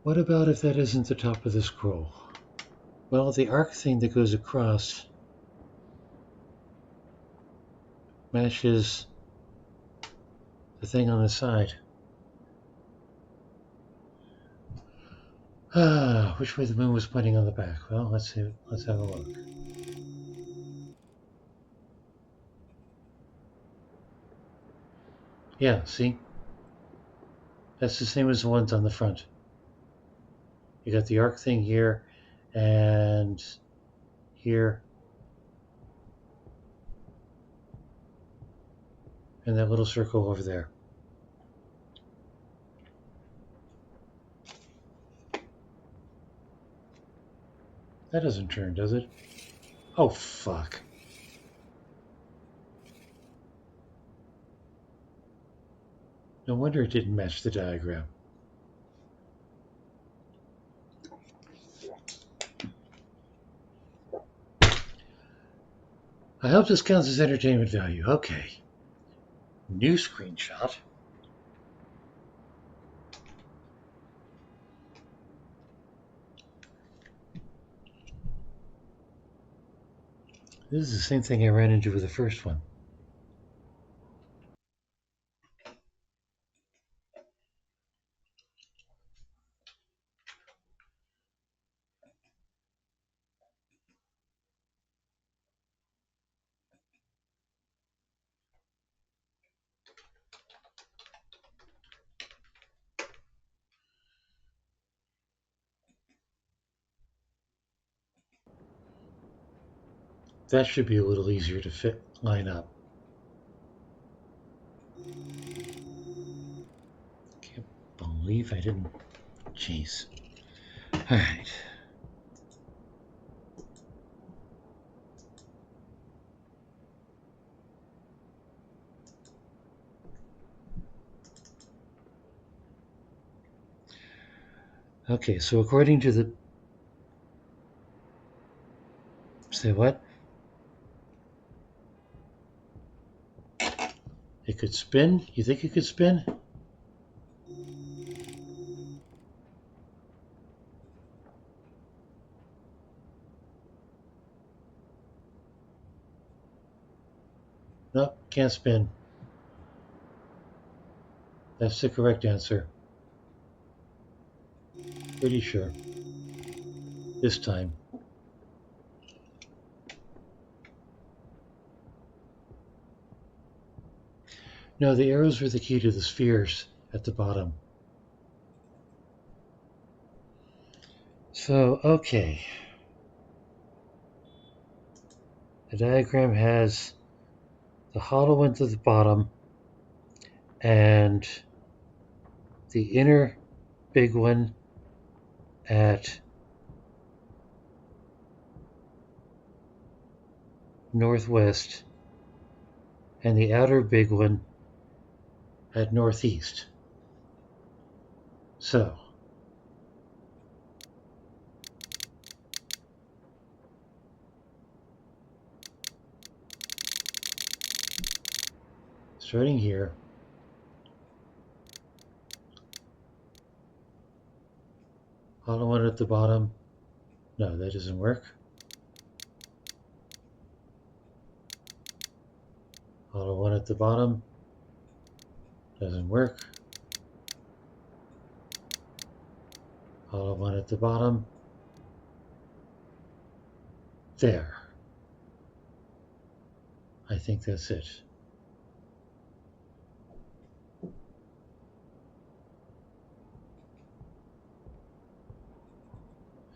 What about if that isn't the top of the scroll? Well, the arc thing that goes across matches the thing on the side. Which way the moon was pointing on the back? Well, let's see. Let's have a look. Yeah, see? That's the same as the ones on the front. You got the arc thing here and here and that little circle over there. That doesn't turn, does it? Oh, fuck. No wonder it didn't match the diagram. I hope this counts as entertainment value. Okay. New screenshot. This is the same thing I ran into with the first one. That should be a little easier to line up. Can't believe I didn't. Jeez. All right. Okay, so according to the. Say what? It could spin? You think it could spin? Nope, can't spin. That's the correct answer. Pretty sure. This time. No, the arrows were the key to the spheres at the bottom. So, okay. The diagram has the hollow one to the bottom and the inner big one at northwest and the outer big one at northeast. So, starting here, hollow one at the bottom. No, that doesn't work. Hollow one at the bottom. Doesn't work. Hollow one at the bottom. There. I think that's it.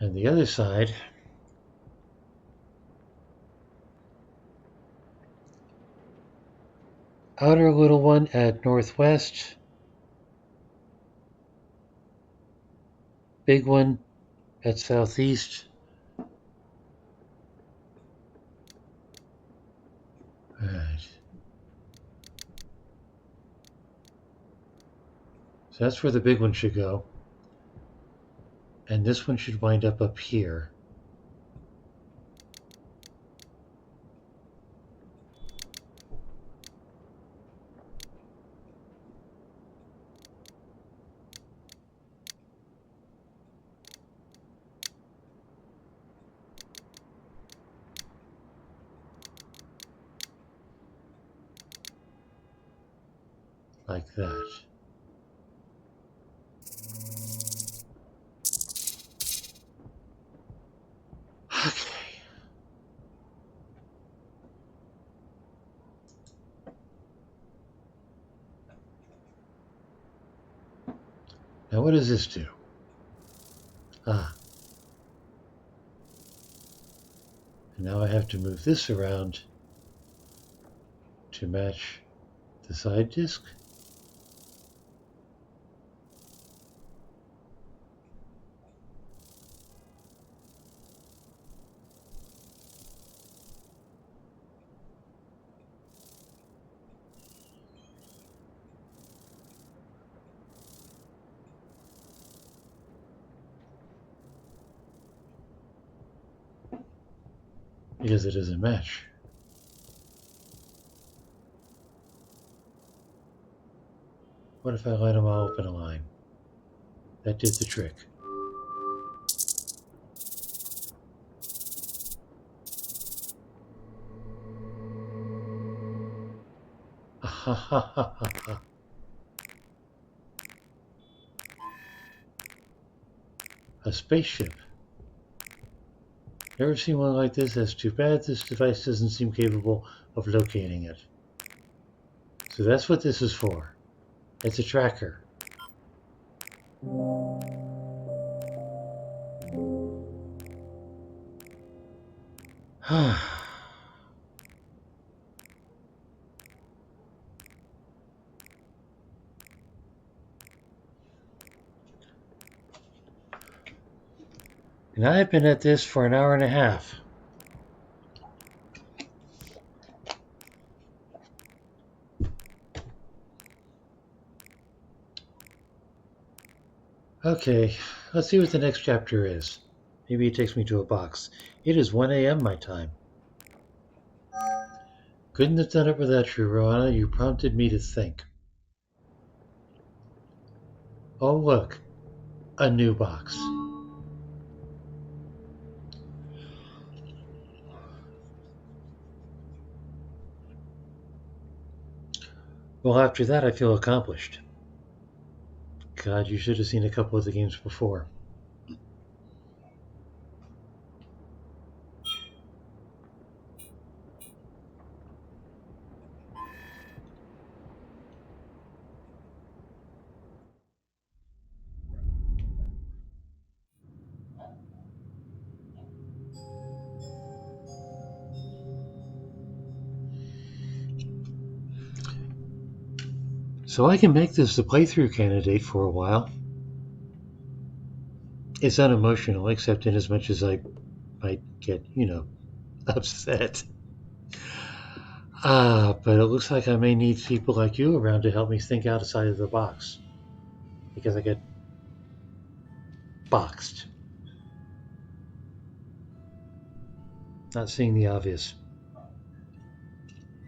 And the other side, outer little one at northwest, big one at southeast. All right. So that's where the big one should go. And this one should wind up here. Like that. Okay. Now what does this do? Ah. And now I have to move this around to match the side disc. Because it doesn't match. What if I line them all up in a line? That did the trick. A spaceship. Never seen one like this. That's too bad this device doesn't seem capable of locating it. So that's what this is for. It's a tracker. And I've been at this for an hour and a half. Okay, let's see what the next chapter is. Maybe it takes me to a box. It is 1 a.m. my time. Couldn't have done it without you, Roanna. You prompted me to think. Oh, look. A new box. Well, after that, I feel accomplished. God, you should have seen a couple of the games before. So I can make this the playthrough candidate for a while. It's unemotional, except in as much as I might get, upset. But it looks like I may need people like you around to help me think outside of the box. Because I get boxed. Not seeing the obvious.